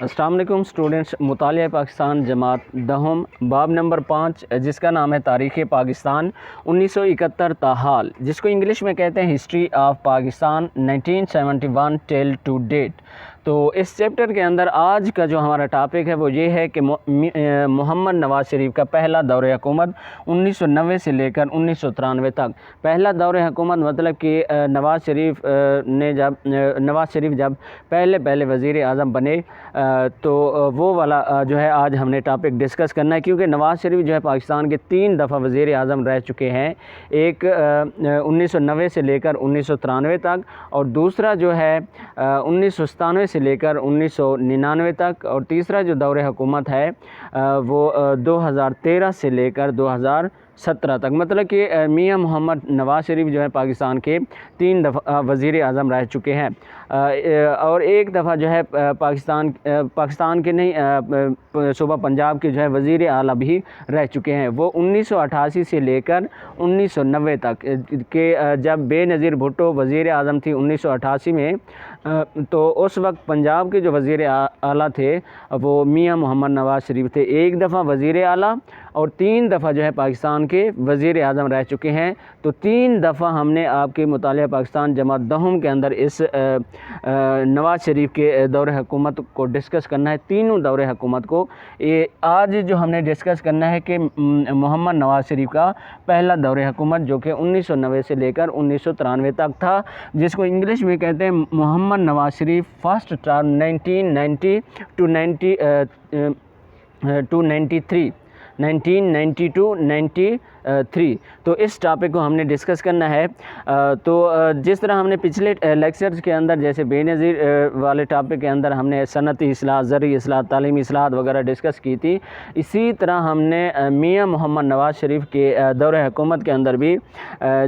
السلام علیکم اسٹوڈنٹس، مطالعہ پاکستان جماعت دہم باب نمبر 5 جس کا نام ہے تاریخ پاکستان 1971 تاحال، جس کو انگلش میں کہتے ہیں history of Pakistan 1971 till to date. تو اس چیپٹر کے اندر آج کا جو ہمارا ٹاپک ہے وہ یہ ہے کہ محمد نواز شریف کا پہلا دور حکومت 1990 سے لے کر 1993 تک۔ پہلا دور حکومت مطلب کہ نواز شریف جب پہلے وزیر اعظم بنے تو وہ والا جو ہے آج ہم نے ٹاپک ڈسکس کرنا ہے، کیونکہ نواز شریف جو ہے پاکستان کے 3 دفعہ وزیر اعظم رہ چکے ہیں، ایک 1990 سے لے کر 1993 تک، اور دوسرا جو ہے 1997 سے لے کر 1999 تک، اور تیسرا جو دور حکومت ہے وہ 2013 سے لے کر 2017 تک۔ مطلب کہ میاں محمد نواز شریف جو ہے پاکستان کے 3 دفعہ وزیر اعظم رہ چکے ہیں، اور ایک دفعہ جو ہے پاکستان کے نہیں صوبہ پنجاب کے جو ہے وزیر اعلیٰ بھی رہ چکے ہیں۔ وہ 1988 سے لے کر 1990 تک کہ جب بے نظیر بھٹو وزیر اعظم تھی 1988 میں، تو اس وقت پنجاب کے جو وزیر اعلیٰ تھے وہ میاں محمد نواز شریف تھے۔ ایک دفعہ وزیر اعلیٰ اور 3 دفعہ جو ہے پاکستان کے وزیر اعظم رہ چکے ہیں۔ تو 3 دفعہ ہم نے آپ کے مطالعہ پاکستان جماعت دہم کے اندر اس نواز شریف کے دور حکومت کو ڈسکس کرنا ہے، تینوں دور حکومت کو۔ آج جو ہم نے ڈسکس کرنا ہے کہ محمد نواز شریف کا پہلا دور حکومت جو کہ 1990 سے لے کر 1993 تک تھا، جس کو انگلش میں کہتے ہیں محمد Nawaz Sharif first term 1990 to 1993۔ تو اس ٹاپک کو ہم نے ڈسکس کرنا ہے۔ تو جس طرح ہم نے پچھلے لیکچرز کے اندر جیسے بے نظیر والے ٹاپک کے اندر ہم نے صنعتی اصلاحات، زرعی اصلاحات، تعلیمی اصلاحات وغیرہ ڈسکس کی تھی، اسی طرح ہم نے میاں محمد نواز شریف کے دور حکومت کے اندر بھی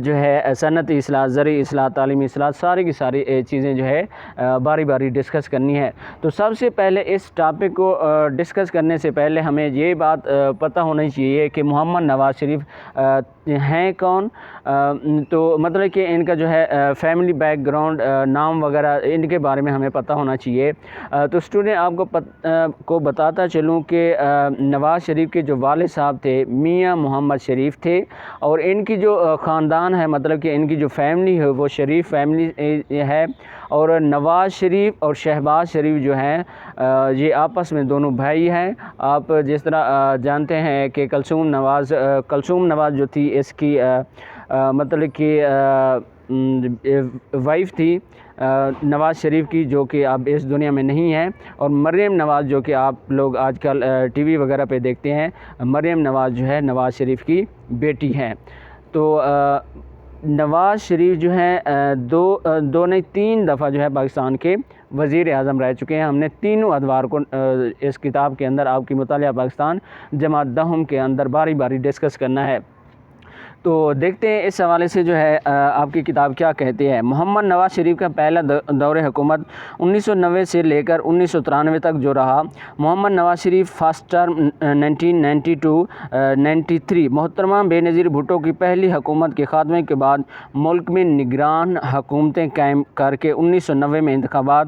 جو ہے صنعتی اصلاحات، زرعی اصلاحات، تعلیمی اصلاحات، ساری کی ساری چیزیں جو ہے باری باری ڈسکس کرنی ہے۔ تو سب سے پہلے اس ٹاپک کو ڈسکس کرنے سے پہلے ہمیں یہ بات پتہ ہونی چاہیے کہ محمد نواز شریف ہیں کون۔ تو مطلب کہ ان کا جو ہے فیملی بیک گراؤنڈ، نام وغیرہ ان کے بارے میں ہمیں پتہ ہونا چاہیے۔ تو اسٹوڈنٹ آپ کو بتاتا چلوں کہ نواز شریف کے جو والد صاحب تھے میاں محمد شریف تھے، اور ان کی جو خاندان ہے مطلب کہ ان کی جو فیملی ہے وہ شریف فیملی ہے، اور نواز شریف اور شہباز شریف جو ہیں یہ آپس میں دونوں بھائی ہیں۔ آپ جس طرح جانتے ہیں کہ کلثوم نواز جو تھی اس کی مطلب کہ وائف تھی نواز شریف کی، جو کہ اب اس دنیا میں نہیں ہے، اور مریم نواز جو کہ آپ لوگ آج کل ٹی وی وغیرہ پہ دیکھتے ہیں، مریم نواز جو ہے نواز شریف کی بیٹی ہیں۔ تو نواز شریف جو ہیں 3 دفعہ جو ہے پاکستان کے وزیر اعظم رہ چکے ہیں۔ ہم نے تینوں ادوار کو اس کتاب کے اندر آپ کی مطالعہ پاکستان جماعت دہم کے اندر باری باری ڈسکس کرنا ہے۔ تو دیکھتے ہیں اس حوالے سے جو ہے آپ کی کتاب کیا کہتے ہیں۔ محمد نواز شریف کا پہلا دور حکومت 1990 سے لے کر 1993 تک جو رہا۔ محمد Nawaz Sharif first term 1990 to 93۔ محترمہ بے نظیر بھٹو کی پہلی حکومت کے خاتمے کے بعد ملک میں نگران حکومتیں قائم کر کے 1990 میں انتخابات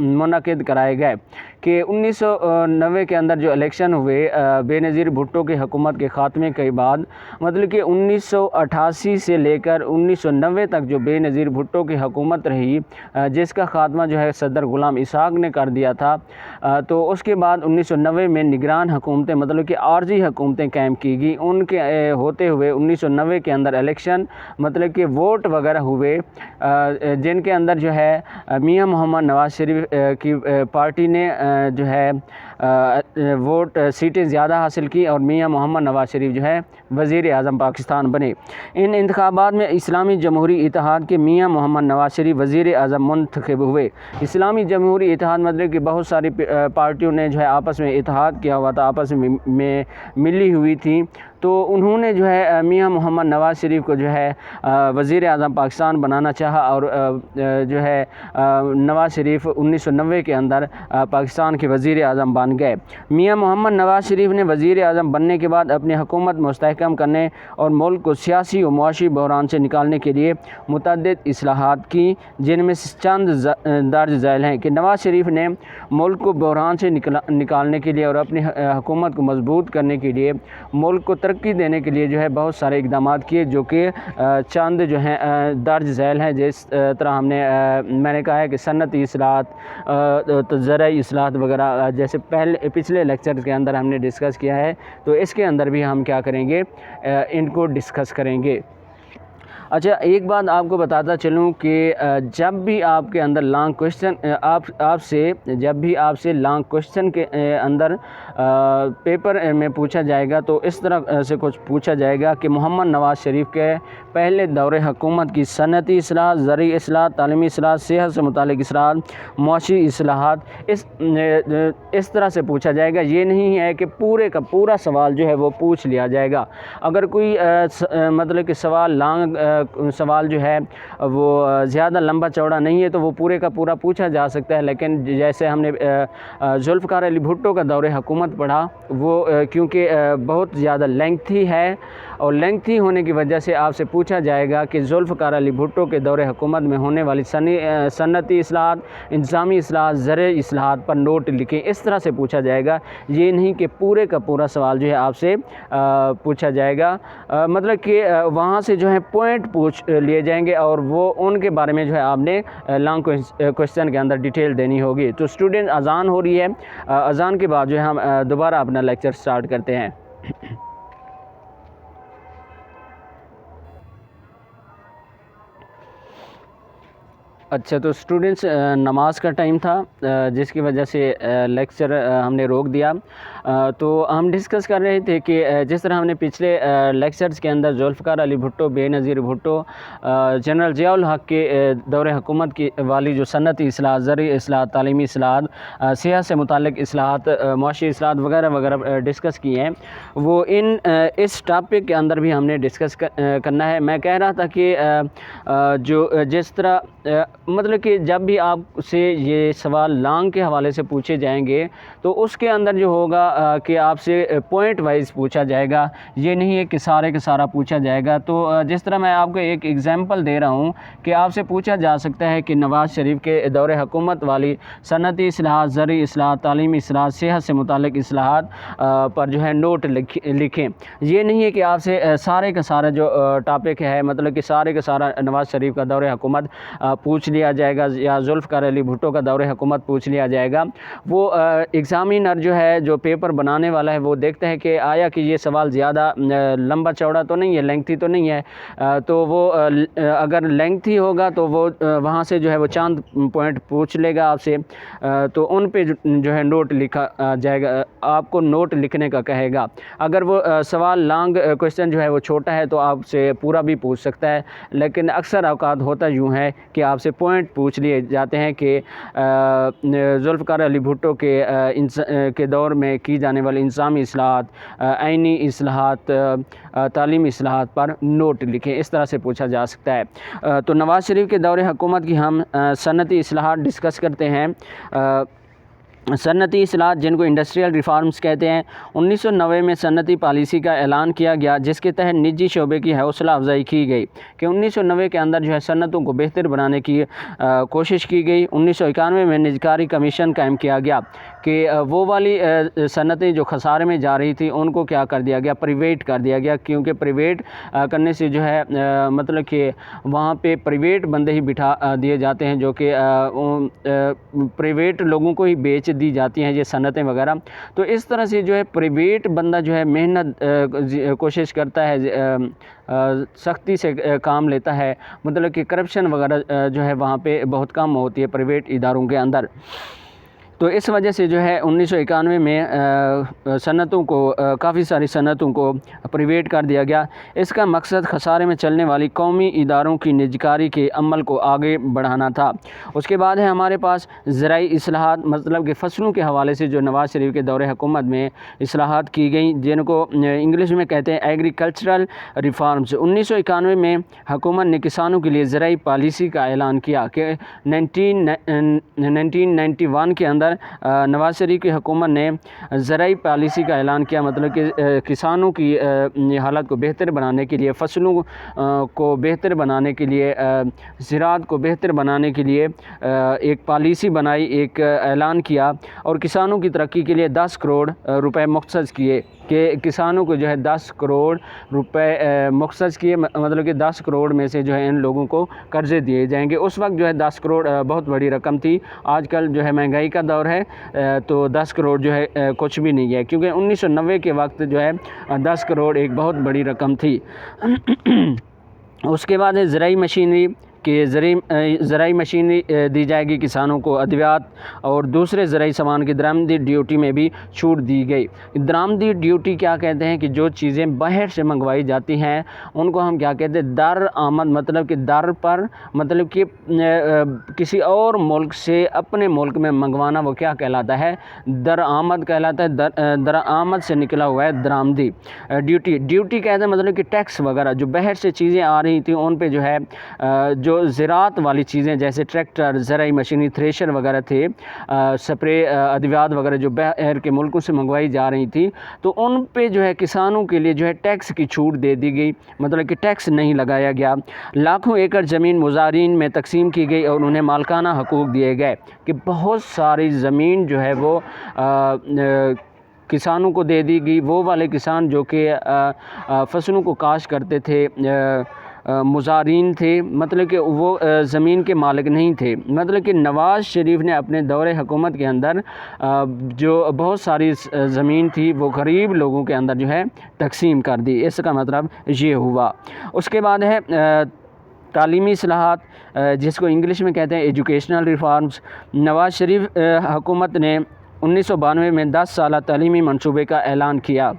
منعقد کرائے گئے کہ 1990 کے اندر جو الیکشن ہوئے بے نظیر بھٹو کی حکومت کے خاتمے کے بعد، مطلب کہ 1988 سے لے کر 1990 تک جو بے نظیر بھٹو کی حکومت رہی، جس کا خاتمہ جو ہے صدر غلام اسحاق نے کر دیا تھا، تو اس کے بعد 1990 میں نگران حکومتیں مطلب کہ عارضی حکومتیں قائم کی گئی۔ ان کے ہوتے ہوئے 1990 کے اندر الیکشن مطلب کہ ووٹ وغیرہ ہوئے، جن کے اندر جو ہے میاں محمد نواز شریف کی پارٹی نے جو ہے ووٹ سیٹیں زیادہ حاصل کی، اور میاں محمد نواز شریف جو ہے وزیر اعظم پاکستان بنے۔ ان انتخابات میں اسلامی جمہوری اتحاد کے میاں محمد نواز شریف وزیر اعظم منتخب ہوئے۔ اسلامی جمہوری اتحاد مطلب کہ بہت ساری پارٹیوں نے جو ہے آپس میں اتحاد کیا ہوا تھا، آپس میں ملی ہوئی تھیں، تو انہوں نے جو ہے میاں محمد نواز شریف کو جو ہے وزیر اعظم پاکستان بنانا چاہا، اور جو ہے نواز شریف 1990 کے اندر پاکستان کے وزیر اعظم بن گئے۔ میاں محمد نواز شریف نے وزیر اعظم بننے کے بعد اپنی حکومت مستحکم کرنے اور ملک کو سیاسی و معاشی بحران سے نکالنے کے لیے متعدد اصلاحات کی، جن میں چند درج ذیل ہیں کہ نواز شریف نے ملک کو بحران سے نکالنے کے لیے اور اپنی حکومت کو مضبوط کرنے کے لیے، ملک کو ترقی دینے کے لیے جو ہے بہت سارے اقدامات کیے، جو کہ چند جو ہیں درج ذیل ہیں۔ جس طرح میں نے کہا ہے کہ صنعتی اصلاحات، زرعی اصلاحات وغیرہ، جیسے پچھلے لیکچر کے اندر ہم نے ڈسکس کیا ہے، تو اس کے اندر بھی ہم کیا کریں گے، ان کو ڈسکس کریں گے۔ اچھا، ایک بات آپ کو بتاتا چلوں کہ جب بھی آپ کے اندر لانگ کوشچن جب بھی آپ سے لانگ کوشچن کے اندر پیپر میں پوچھا جائے گا، تو اس طرح سے کچھ پوچھا جائے گا کہ محمد نواز شریف کے پہلے دور حکومت کی صنعتی اصلاحات، زرعی اصلاحات، تعلیمی اصلاحات، صحت سے متعلق اصلاحات، معاشی اصلاحات، اس طرح سے پوچھا جائے گا۔ یہ نہیں ہے کہ پورے کا پورا سوال جو ہے وہ پوچھ لیا جائے گا۔ اگر کوئی مطلب کہ سوال جو ہے وہ زیادہ لمبا چوڑا نہیں ہے تو وہ پورے کا پورا پوچھا جا سکتا ہے، لیکن جیسے ہم نے ذوالفقار علی بھٹو کا دور حکومت پڑھا، وہ کیونکہ بہت زیادہ لینگتھی ہے، اور لینگتھی ہونے کی وجہ سے آپ سے پوچھا جائے گا کہ ذوالفقار علی بھٹو کے دور حکومت میں ہونے والی صنعتی اصلاحات، انتظامی اصلاحات، زرعی اصلاحات پر نوٹ لکھیں، اس طرح سے پوچھا جائے گا۔ یہ نہیں کہ پورے کا پورا سوال جو ہے آپ سے پوچھا جائے گا، مطلب کہ وہاں سے جو ہے پوائنٹ پوچھ لیے جائیں گے، اور وہ ان کے بارے میں جو ہے آپ نے لانگ کوشچن کے اندر ڈیٹیل دینی ہوگی۔ تو اسٹوڈنٹ، اذان ہو رہی ہے، اذان کے بعد جو ہے ہم دوبارہ اپنا لیکچر سٹارٹ کرتے ہیں۔ اچھا، تو اسٹوڈنٹس، نماز کا ٹائم تھا، جس کی وجہ سے لیکچر ہم نے روک دیا۔ تو ہم ڈسکس کر رہے تھے کہ جس طرح ہم نے پچھلے لیکچرز کے اندر ذوالفقار علی بھٹو، بے نظیر بھٹو، جنرل ضیاء الحق کے دور حکومت کی والی جو صنعتی اصلاحات، زرعی اصلاحات، تعلیمی اصلاحات، صحت سے متعلق اصلاحات، معاشی اصلاحات وغیرہ وغیرہ ڈسکس کیے ہیں، وہ اس ٹاپک کے اندر بھی ہم نے ڈسکس کرنا ہے۔ میں کہہ رہا تھا کہ جس طرح مطلب کہ جب بھی آپ سے یہ سوال لانگ کے حوالے سے پوچھے جائیں گے، تو اس کے اندر جو ہوگا کہ آپ سے پوائنٹ وائز پوچھا جائے گا، یہ نہیں ہے کہ سارے کا سارا پوچھا جائے گا۔ تو جس طرح میں آپ کو ایک ایگزامپل دے رہا ہوں کہ آپ سے پوچھا جا سکتا ہے کہ نواز شریف کے دور حکومت والی صنعتی اصلاحات، زرعی اصلاحات، تعلیمی اصلاحات، صحت سے متعلق اصلاحات پر جو ہے نوٹ لکھیں۔ یہ نہیں ہے کہ آپ سے سارے کا سارا جو ٹاپک ہے، مطلب کہ سارے کا سارا نواز شریف کا دور حکومت پوچھ لیا جائے گا، یا ذوالفقار علی بھٹو کا دور حکومت پوچھ لیا جائے گا۔ وہ ایگزامینر جو ہے، جو پیپر بنانے والا ہے، وہ دیکھتا ہے کہ آیا کہ یہ سوال زیادہ لمبا چوڑا تو نہیں ہے، لینگتھی تو نہیں ہے، تو وہ اگر لینگتھی ہوگا تو وہ وہاں سے جو ہے وہ چاند پوائنٹ پوچھ لے گا آپ سے، تو ان پہ جو ہے نوٹ لکھا جائے گا، آپ کو نوٹ لکھنے کا کہے گا۔ اگر وہ سوال لانگ کوشچن جو ہے وہ چھوٹا ہے تو آپ سے پورا بھی پوچھ سکتا ہے، لیکن اکثر اوقات ہوتا یوں ہے کہ آپ سے پوائنٹ پوچھ لیے جاتے ہیں کہ ذوالفقار علی بھٹو کے دور میں کی جانے والی انتظامی اصلاحات، آئینی اصلاحات، تعلیمی اصلاحات پر نوٹ لکھیں، اس طرح سے پوچھا جا سکتا ہے۔ تو نواز شریف کے دور حکومت کی ہم صنعتی اصلاحات ڈسکس کرتے ہیں۔ صنعتی اصلاحات، جن کو انڈسٹریل ریفارمز کہتے ہیں، 1990 میں صنعتی پالیسی کا اعلان کیا گیا، جس کے تحت نجی شعبے کی حوصلہ افزائی کی گئی کہ 1990 کے اندر جو ہے صنعتوں کو بہتر بنانے کی کوشش کی گئی۔ 1991 میں نجکاری کمیشن قائم کیا گیا کہ وہ والی صنعتیں جو خسارے میں جا رہی تھی ان کو کیا کر دیا گیا، پرائیویٹ کر دیا گیا، کیونکہ پرائیویٹ کرنے سے جو ہے مطلب کہ وہاں پہ پرائیویٹ بندے ہی بٹھا دیے جاتے ہیں، جو کہ پرائیویٹ لوگوں کو ہی بیچ دی جاتی ہیں یہ صنعتیں وغیرہ۔ تو اس طرح سے جو ہے پرائیویٹ بندہ جو ہے محنت کوشش کرتا ہے، سختی سے کام لیتا ہے، مطلب کہ کرپشن وغیرہ جو ہے وہاں پہ بہت کم ہوتی ہے پرائیویٹ اداروں کے اندر۔ تو اس وجہ سے جو ہے 1991 میں صنعتوں کو کافی ساری صنعتوں کو پرائیویٹ کر دیا گیا۔ اس کا مقصد خسارے میں چلنے والی قومی اداروں کی نجکاری کے عمل کو آگے بڑھانا تھا۔ اس کے بعد ہے ہمارے پاس زرعی اصلاحات، مطلب کہ فصلوں کے حوالے سے جو نواز شریف کے دور حکومت میں اصلاحات کی گئیں، جن کو انگلش میں کہتے ہیں ایگریکلچرل ریفارمز۔ 1991 میں حکومت نے کسانوں کے لیے زرعی پالیسی کا اعلان کیا کہ 1991 کے اندر نواز شریف کی حکومت نے زرعی پالیسی کا اعلان کیا، مطلب کہ کسانوں کی حالت کو بہتر بنانے کے لیے، فصلوں کو بہتر بنانے کے لیے، زراعت کو بہتر بنانے کے لیے ایک پالیسی بنائی، ایک اعلان کیا اور کسانوں کی ترقی کے لیے 10 کروڑ روپے مختص کیے کہ کسانوں کو جو ہے 10 کروڑ روپے مختص کیے، مطلب کہ 10 کروڑ میں سے جو ہے ان لوگوں کو قرضے دیے جائیں گے۔ اس وقت جو ہے 10 کروڑ بہت بڑی رقم تھی، آج کل جو ہے مہنگائی کا دور ہے تو 10 کروڑ جو ہے کچھ بھی نہیں ہے، کیونکہ 1990 کے وقت جو ہے 10 کروڑ ایک بہت بڑی رقم تھی۔ اس کے بعد ہے زرعی مشینری کہ زرعی مشینری دی جائے گی کسانوں کو، ادویات اور دوسرے زرعی سامان کی درآمدی ڈیوٹی میں بھی چھوٹ دی گئی۔ درآمدی ڈیوٹی کیا کہتے ہیں کہ جو چیزیں باہر سے منگوائی جاتی ہیں ان کو ہم کیا کہتے ہیں، درآمد، مطلب کہ در پر، مطلب کہ کسی اور ملک سے اپنے ملک میں منگوانا، وہ کیا کہلاتا ہے، درآمد کہلاتا ہے۔ درآمد سے نکلا ہوا ہے درآمدی۔ ڈیوٹی کہتے ہیں مطلب کہ ٹیکس وغیرہ جو باہر سے چیزیں آ رہی تھیں ان پہ جو ہے جو زراعت والی چیزیں جیسے ٹریکٹر، زرعی مشینری، تھریشر وغیرہ تھے، سپرے، ادویات وغیرہ جو باہر کے ملکوں سے منگوائی جا رہی تھی، تو ان پہ جو ہے کسانوں کے لیے جو ہے ٹیکس کی چھوٹ دے دی گئی، مطلب کہ ٹیکس نہیں لگایا گیا۔ لاکھوں ایکڑ زمین مزارعین میں تقسیم کی گئی اور انہیں مالکانہ حقوق دیے گئے کہ بہت ساری زمین جو ہے وہ کسانوں کو دے دی گئی۔ وہ والے کسان جو کہ فصلوں کو کاشت کرتے تھے، مزارعین تھے، مطلب کہ وہ زمین کے مالک نہیں تھے۔ مطلب کہ نواز شریف نے اپنے دور حکومت کے اندر جو بہت ساری زمین تھی وہ غریب لوگوں کے اندر جو ہے تقسیم کر دی، اس کا مطلب یہ ہوا۔ اس کے بعد ہے تعلیمی اصلاحات، جس کو انگلش میں کہتے ہیں ایجوکیشنل ریفارمز۔ نواز شریف حکومت نے 1992 میں 10 سالہ تعلیمی منصوبے کا اعلان کیا۔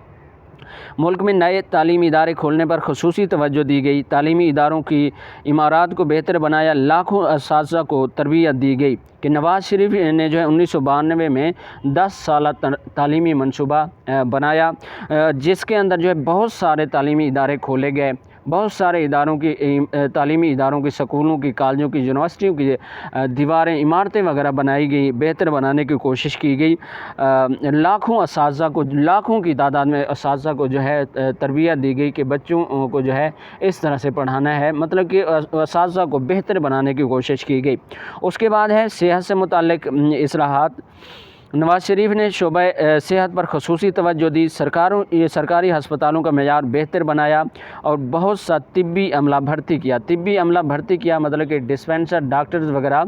ملک میں نئے تعلیمی ادارے کھولنے پر خصوصی توجہ دی گئی، تعلیمی اداروں کی عمارات کو بہتر بنایا، لاکھوں اساتذہ کو تربیت دی گئی کہ نواز شریف نے جو ہے 1992 میں 10 سالہ تعلیمی منصوبہ بنایا، جس کے اندر جو ہے بہت سارے تعلیمی ادارے کھولے گئے، بہت سارے اداروں کی تعلیمی اداروں کی، سکولوں کی، کالجوں کی، یونیورسٹیوں کی دیواریں، عمارتیں وغیرہ بنائی گئی، بہتر بنانے کی کوشش کی گئی۔ لاکھوں اساتذہ کو، لاکھوں کی تعداد میں اساتذہ کو جو ہے تربیت دی گئی کہ بچوں کو جو ہے اس طرح سے پڑھانا ہے، مطلب کہ اساتذہ کو بہتر بنانے کی کوشش کی گئی۔ اس کے بعد ہے صحت سے متعلق اصلاحات۔ نواز شریف نے شعبہ صحت پر خصوصی توجہ دی، سرکاری ہسپتالوں کا معیار بہتر بنایا اور بہت سا طبی عملہ بھرتی کیا، مطلب کہ ڈسپینسر، ڈاکٹرز وغیرہ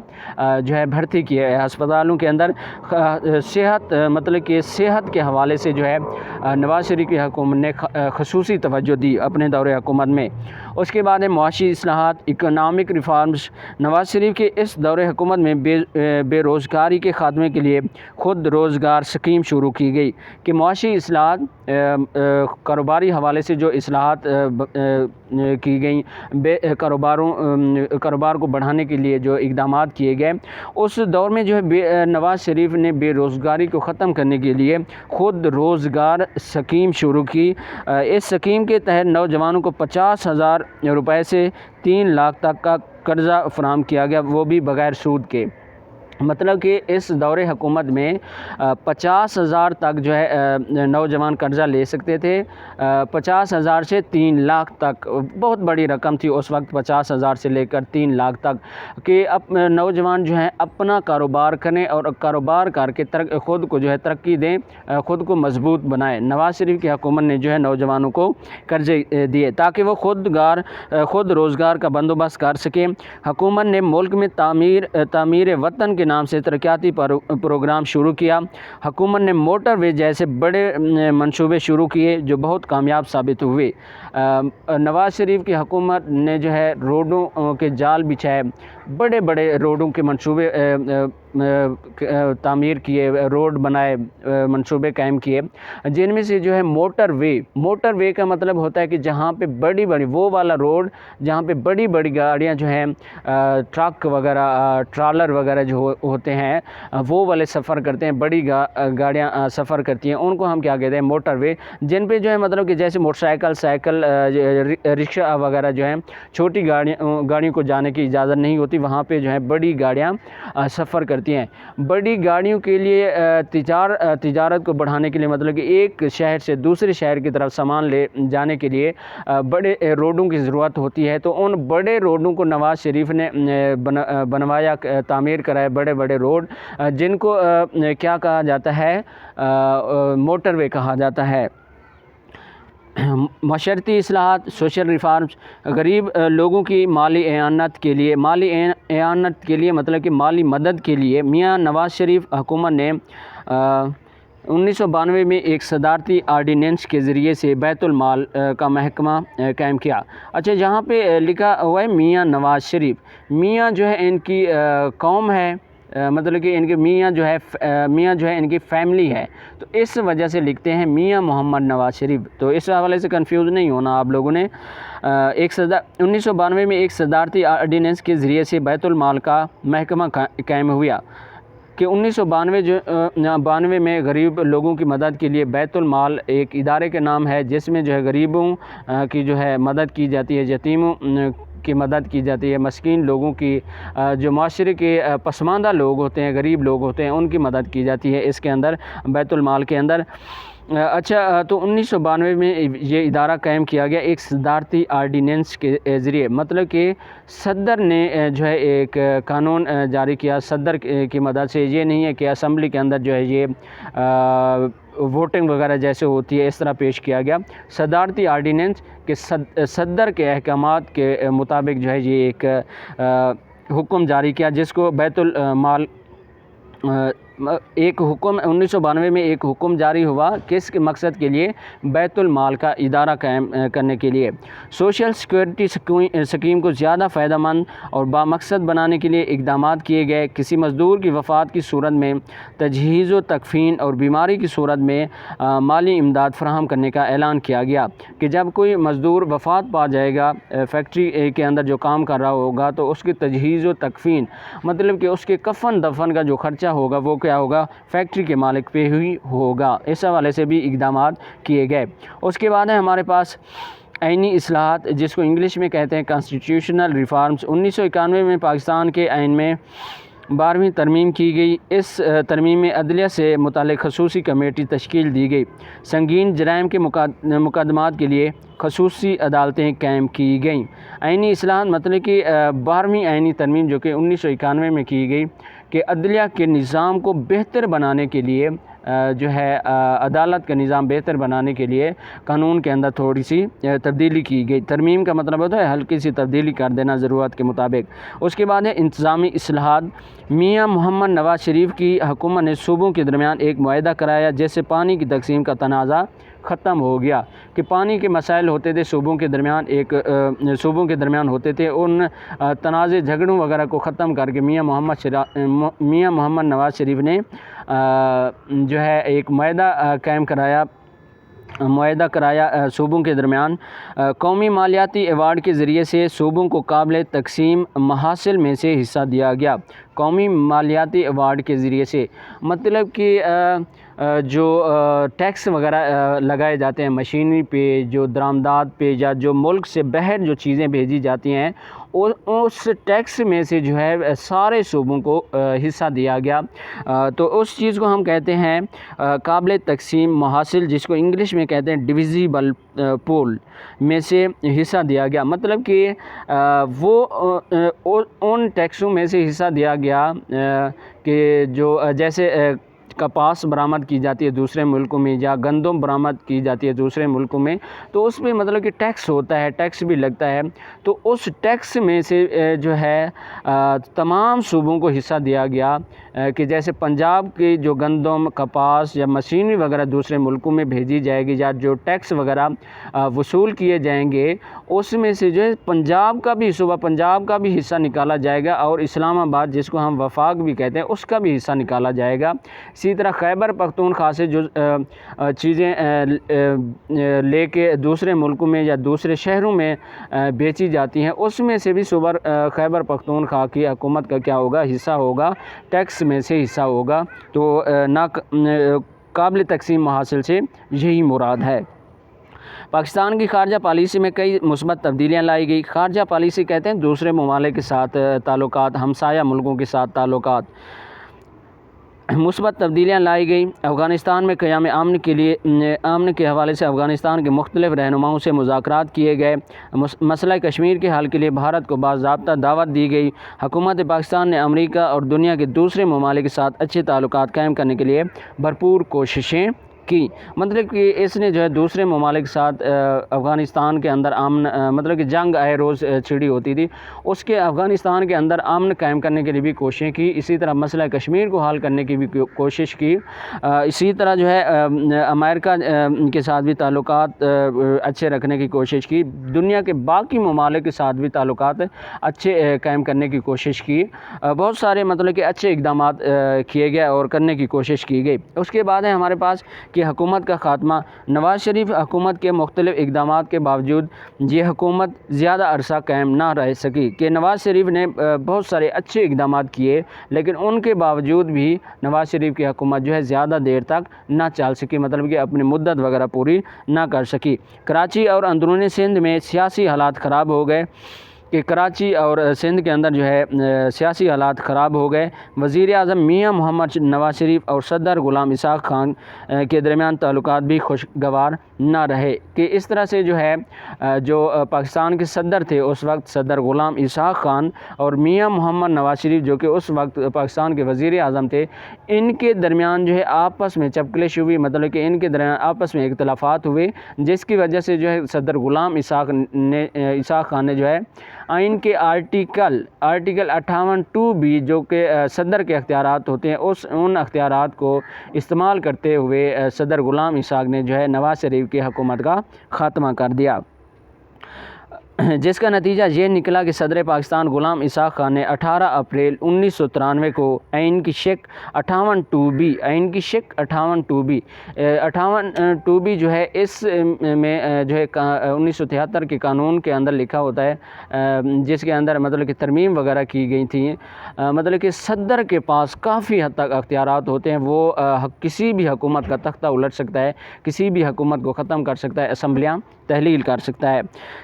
جو ہے بھرتی کیے ہسپتالوں کے اندر۔ صحت، مطلب کہ صحت کے حوالے سے جو ہے نواز شریف کی حکومت نے خصوصی توجہ دی اپنے دور حکومت میں۔ اس کے بعد ہے معاشی اصلاحات، اکنامک ریفارمز۔ نواز شریف کے اس دور حکومت میں بے روزگاری کے خاتمے کے لیے خود روزگار سکیم شروع کی گئی کہ معاشی اصلاحات، کاروباری حوالے سے جو اصلاحات کی گئیں، کاروبار کو بڑھانے کے لیے جو اقدامات کیے گئے، اس دور میں جو ہے نواز شریف نے بے روزگاری کو ختم کرنے کے لیے خود روزگار سکیم شروع کی۔ اس سکیم کے تحت نوجوانوں کو 50,000 روپے سے 3 لاکھ تک کا قرضہ فراہم کیا گیا، وہ بھی بغیر سود کے۔ مطلب کہ اس دور حکومت میں 50,000 تک جو ہے نوجوان قرضہ لے سکتے تھے، 50,000 سے 3 لاکھ تک، بہت بڑی رقم تھی اس وقت، 50,000 سے لے کر 3 لاکھ تک، کہ نوجوان جو ہیں اپنا کاروبار کریں اور کاروبار کر کے خود کو جو ہے ترقی دیں، خود کو مضبوط بنائیں۔ نواز شریف کی حکومت نے جو ہے نوجوانوں کو قرضے دیے تاکہ وہ خود روزگار کا بندوبست کر سکیں۔ حکومت نے ملک میں تعمیر وطن کے نام سے ترقیاتی پروگرام شروع کیا۔ حکومت نے موٹر وے جیسے بڑے منصوبے شروع کیے جو بہت کامیاب ثابت ہوئے۔ نواز شریف کی حکومت نے جو ہے روڈوں کے جال بچھائے، بڑے بڑے روڈوں کے منصوبے تعمیر کیے، روڈ بنائے، منصوبے قائم کیے، جن میں سے جو ہے موٹر وے کا مطلب ہوتا ہے کہ جہاں پہ بڑی وہ والا روڈ جہاں پہ بڑی گاڑیاں جو ہیں، ٹرک وغیرہ، ٹرالر وغیرہ جو ہوتے ہیں، وہ والے سفر کرتے ہیں، بڑی گاڑیاں سفر کرتی ہیں، ان کو ہم کیا کہتے ہیں؟ موٹر وے، جن پہ جو ہے مطلب کہ جیسے موٹر سائیکل، رکشہ وغیرہ جو ہیں، چھوٹی گاڑیوں کو جانے کی اجازت نہیں ہوتی، وہاں پہ جو ہے بڑی گاڑیاں سفر کرتی ہیں۔ بڑی گاڑیوں کے لیے تجارت کو بڑھانے کے لیے، مطلب کہ ایک شہر سے دوسرے شہر کی طرف سامان لے جانے کے لیے بڑے روڈوں کی ضرورت ہوتی ہے، تو ان بڑے روڈوں کو نواز شریف نے بنوایا، تعمیر کرایا، بڑے روڈ، جن کو کیا کہا جاتا ہے؟ موٹر وے کہا جاتا ہے۔ معاشرتی اصلاحات، سوشل ریفارمز، غریب لوگوں کی مالی اعانت کے لیے مطلب کہ مالی مدد کے لیے میاں نواز شریف حکومت نے 1992 میں ایک صدارتی آرڈیننس کے ذریعے سے بیت المال کا محکمہ قائم کیا۔ اچھا، جہاں پہ لکھا ہوا ہے میاں نواز شریف، میاں جو ہے ان کی قوم ہے، مطلب کہ ان کے میاں جو ہے ان کی فیملی ہے، تو اس وجہ سے لکھتے ہیں میاں محمد نواز شریف، تو اس حوالے سے کنفیوز نہیں ہونا آپ لوگوں نے۔ 1992 میں ایک صدارتی آرڈیننس کے ذریعے سے بیت المال کا محکمہ قائم ہوا کہ 1992 میں غریب لوگوں کی مدد کے لیے بیت المال ایک ادارے کا نام ہے، جس میں جو ہے غریبوں کی جو ہے مدد کی جاتی ہے، یتیموں کی مدد کی جاتی ہے، مسکین لوگوں کی، جو معاشرے کے پسماندہ لوگ ہوتے ہیں، غریب لوگ ہوتے ہیں، ان کی مدد کی جاتی ہے اس کے اندر، بیت المال کے اندر۔ اچھا، تو 1992 میں یہ ادارہ قائم کیا گیا ایک صدارتی آرڈیننس کے ذریعے، مطلب کہ صدر نے جو ہے ایک قانون جاری کیا، صدر کی مدد سے، یہ نہیں ہے کہ اسمبلی کے اندر جو ہے یہ ووٹنگ وغیرہ جیسے ہوتی ہے اس طرح پیش کیا گیا۔ صدارتی آرڈیننس کہ صدر کے احکامات کے مطابق جو ہے یہ ایک حکم جاری کیا، جس کو بیت المال ایک حکم 1992 میں ایک حکم جاری ہوا، کس کے مقصد کے لیے؟ بیت المال کا ادارہ قائم کرنے کے لیے۔ سوشل سیکورٹی اسکیم کو زیادہ فائدہ مند اور بامقصد بنانے کے لیے اقدامات کیے گئے۔ کسی مزدور کی وفات کی صورت میں تجہیز و تکفین اور بیماری کی صورت میں مالی امداد فراہم کرنے کا اعلان کیا گیا کہ جب کوئی مزدور وفات پا جائے گا فیکٹری کے اندر جو کام کر رہا ہوگا، تو اس کی تجہیز و تکفین، مطلب کہ اس کے کفن دفن کا جو خرچہ ہوگا وہ کیا ہوگا؟ فیکٹری کے مالک پہ ہی ہوگا۔ اس حوالے سے بھی اقدامات کیے گئے۔ اس کے بعد ہے ہمارے پاس آئینی اصلاحات، جس کو انگلش میں کہتے ہیں کانسٹیٹیوشنل ریفارمز۔ 1991 میں پاکستان کے آئین میں 12ویں ترمیم کی گئی۔ اس ترمیم میں عدلیہ سے متعلق خصوصی کمیٹی تشکیل دی گئی۔ سنگین جرائم کے مقدمات کے لیے خصوصی عدالتیں قائم کی گئیں۔ آئینی اصلاحات مطلب کہ 12ویں آئینی ترمیم جو کہ 1991 میں کی گئی، کہ عدلیہ کے نظام کو بہتر بنانے کے لیے جو ہے عدالت کا نظام بہتر بنانے کے لیے قانون کے اندر تھوڑی سی تبدیلی کی گئی۔ ترمیم کا مطلب ہوتا ہے ہلکی سی تبدیلی کر دینا ضرورت کے مطابق۔ اس کے بعد ہے انتظامی اصلاحات۔ میاں محمد نواز شریف کی حکومت نے صوبوں کے درمیان ایک معاہدہ کرایا، جس سے پانی کی تقسیم کا تنازع ختم ہو گیا، کہ پانی کے مسائل ہوتے تھے صوبوں کے درمیان ہوتے تھے، ان تنازع جھگڑوں وغیرہ کو ختم کر کے میاں محمد نواز شریف نے جو ہے ایک معاہدہ کرایا صوبوں کے درمیان۔ قومی مالیاتی ایوارڈ کے ذریعے سے صوبوں کو قابل تقسیم محاصل میں سے حصہ دیا گیا۔ قومی مالیاتی ایوارڈ کے ذریعے سے مطلب کہ جو ٹیکس وغیرہ لگائے جاتے ہیں مشینری پہ، جو درآمدات پہ، یا جو ملک سے باہر جو چیزیں بھیجی جاتی ہیں، اس ٹیکس میں سے جو ہے سارے صوبوں کو حصہ دیا گیا، تو اس چیز کو ہم کہتے ہیں قابل تقسیم محاصل، جس کو انگلش میں کہتے ہیں ڈویزیبل پول میں سے حصہ دیا گیا۔ مطلب کہ وہ ان ٹیکسوں میں سے حصہ دیا گیا کہ جو جیسے کپاس برآمد کی جاتی ہے دوسرے ملکوں میں یا گندم برآمد کی جاتی ہے دوسرے ملکوں میں، تو اس میں مطلب کہ ٹیکس ہوتا ہے، ٹیکس بھی لگتا ہے، تو اس ٹیکس میں سے جو ہے تمام صوبوں کو حصہ دیا گیا کہ جیسے پنجاب کی جو گندم، کپاس یا مشینری وغیرہ دوسرے ملکوں میں بھیجی جائے گی یا جو ٹیکس وغیرہ وصول کیے جائیں گے، اس میں سے جو ہے پنجاب کا بھی صوبہ پنجاب کا بھی حصہ نکالا جائے گا، اور اسلام آباد جس کو ہم وفاق بھی کہتے ہیں اس کا بھی حصہ نکالا جائے گا۔ اسی طرح خیبر پختونخوا سے جو چیزیں لے کے دوسرے ملکوں میں یا دوسرے شہروں میں بیچی جاتی ہیں، اس میں سے بھی صوبہ خیبر پختونخوا کی حکومت کا کیا ہوگا، حصہ ہوگا، ٹیکس میں سے حصہ ہوگا۔ تو قابل تقسیم حاصل سے یہی مراد ہے۔ پاکستان کی خارجہ پالیسی میں کئی مثبت تبدیلیاں لائی گئی۔ خارجہ پالیسی کہتے ہیں دوسرے ممالک کے ساتھ تعلقات، ہمسایہ ملکوں کے ساتھ تعلقات۔ مثبت تبدیلیاں لائی گئی۔ افغانستان میں قیام امن کے حوالے سے افغانستان کے مختلف رہنماؤں سے مذاکرات کیے گئے۔ مسئلہ کشمیر کے حل کے لیے بھارت کو باضابطہ دعوت دی گئی۔ حکومت پاکستان نے امریکہ اور دنیا کے دوسرے ممالک کے ساتھ اچھے تعلقات قائم کرنے کے لیے بھرپور کوششیں کی۔ مطلب کہ اس نے جو ہے دوسرے ممالک کے ساتھ افغانستان کے اندر مطلب کہ جنگ آئے روز چھڑی ہوتی تھی، اس کے افغانستان کے اندر امن قائم کرنے کے لیے بھی کوششیں کی۔ اسی طرح مسئلہ کشمیر کو حل کرنے کی بھی کوشش کی۔ اسی طرح جو ہے امریکہ کے ساتھ بھی تعلقات اچھے رکھنے کی کوشش کی۔ دنیا کے باقی ممالک کے ساتھ بھی تعلقات اچھے قائم کرنے کی کوشش کی۔ بہت سارے مطلب کہ اچھے اقدامات کیے گئے اور کرنے کی کوشش کی گئی۔ اس کے بعد ہے ہمارے پاس کہ حکومت کا خاتمہ۔ نواز شریف حکومت کے مختلف اقدامات کے باوجود یہ حکومت زیادہ عرصہ قائم نہ رہ سکی کہ نواز شریف نے بہت سارے اچھے اقدامات کیے، لیکن ان کے باوجود بھی نواز شریف کی حکومت جو ہے زیادہ دیر تک نہ چل سکی، مطلب کہ اپنی مدت وغیرہ پوری نہ کر سکی۔ کراچی اور اندرونی سندھ میں سیاسی حالات خراب ہو گئے کہ کراچی اور سندھ کے اندر جو ہے سیاسی حالات خراب ہو گئے۔ وزیر اعظم میاں محمد نواز شریف اور صدر غلام اسحاق خان کے درمیان تعلقات بھی خوشگوار نہ رہے کہ اس طرح سے جو ہے جو پاکستان کے صدر تھے اس وقت صدر غلام اسحاق خان اور میاں محمد نواز شریف جو کہ اس وقت پاکستان کے وزیر اعظم تھے، ان کے درمیان جو ہے آپس میں چپکلش ہوئی، مطلب کہ ان کے درمیان آپس میں اختلافات ہوئے، جس کی وجہ سے جو ہے صدر غلام اسحاق خان نے جو ہے آئین کے آرٹیکل 58(2)B جو کہ صدر کے اختیارات ہوتے ہیں، ان اختیارات کو استعمال کرتے ہوئے صدر غلام اسحاق نے جو ہے نواز شریف کی حکومت کا خاتمہ کر دیا، جس کا نتیجہ یہ نکلا کہ صدر پاکستان غلام اسحاق خان نے 18 اپریل 1993 کو آئین کی شق 58(2)B جو ہے اس میں جو ہے 1973 کے قانون کے اندر لکھا ہوتا ہے، جس کے اندر مطلب کہ ترمیم وغیرہ کی گئی تھیں، مطلب کہ صدر کے پاس کافی حد تک اختیارات ہوتے ہیں، وہ کسی بھی حکومت کا تختہ الٹ سکتا ہے، کسی بھی حکومت کو ختم کر سکتا ہے، اسمبلیاں تحلیل کر سکتا ہے۔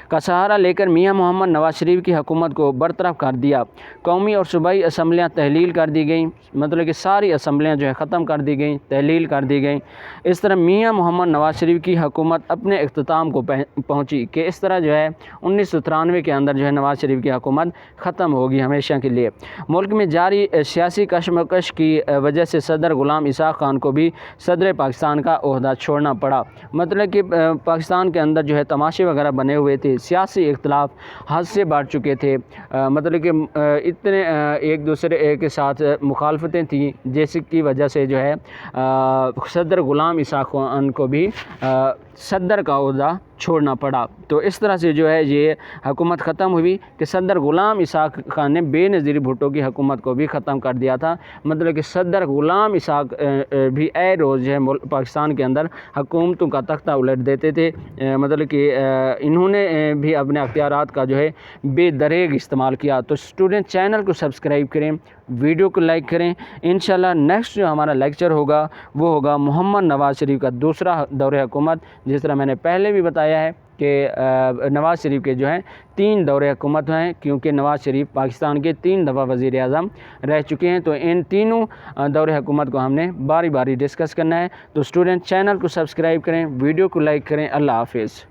کا سہارا لے کر میاں محمد نواز شریف کی حکومت کو برطرف کر دیا۔ قومی اور صوبائی اسمبلیاں تحلیل کر دی گئیں، مطلب کہ ساری اسمبلیاں جو ہے ختم کر دی گئیں، تحلیل کر دی گئیں۔ اس طرح میاں محمد نواز شریف کی حکومت اپنے اختتام کو پہنچی کہ اس طرح جو ہے 1993 کے اندر جو ہے نواز شریف کی حکومت ختم ہوگی ہمیشہ کے لیے۔ ملک میں جاری سیاسی کشمکش کی وجہ سے صدر غلام اسحاق خان کو بھی صدر پاکستان کا عہدہ چھوڑنا پڑا، مطلب کہ پاکستان کے اندر جو ہے تماشے وغیرہ بنے ہوئے تھے، سیاسی اختلاف حد سے بڑھ چکے تھے، مطلب کہ اتنے ایک دوسرے کے ساتھ مخالفتیں تھیں، جس کی وجہ سے جو ہے صدر غلام اسحاق خان کو بھی صدر کا عہدہ چھوڑنا پڑا۔ تو اس طرح سے جو ہے یہ حکومت ختم ہوئی کہ صدر غلام اسحاق خان نے بے نظیر بھٹو کی حکومت کو بھی ختم کر دیا تھا، مطلب کہ صدر غلام اسحاق بھی اے روز جو ہے پاکستان کے اندر حکومتوں کا تختہ الٹ دیتے تھے، مطلب کہ انہوں نے بھی اپنے اختیارات کا جو ہے بے دریغ استعمال کیا۔ تو اسٹوڈنٹ چینل کو سبسکرائب کریں، ویڈیو کو لائک کریں۔ انشاءاللہ نیکسٹ جو ہمارا لیکچر ہوگا وہ ہوگا محمد نواز شریف کا دوسرا دور حکومت، جس طرح میں نے پہلے بھی بتایا ہے کہ نواز شریف کے جو ہیں 3 دور حکومت ہیں، کیونکہ نواز شریف پاکستان کے 3 دفعہ وزیر اعظم رہ چکے ہیں، تو ان تینوں دور حکومت کو ہم نے باری باری ڈسکس کرنا ہے۔ تو اسٹوڈنٹ چینل کو سبسکرائب کریں، ویڈیو کو لائک کریں۔ اللہ حافظ۔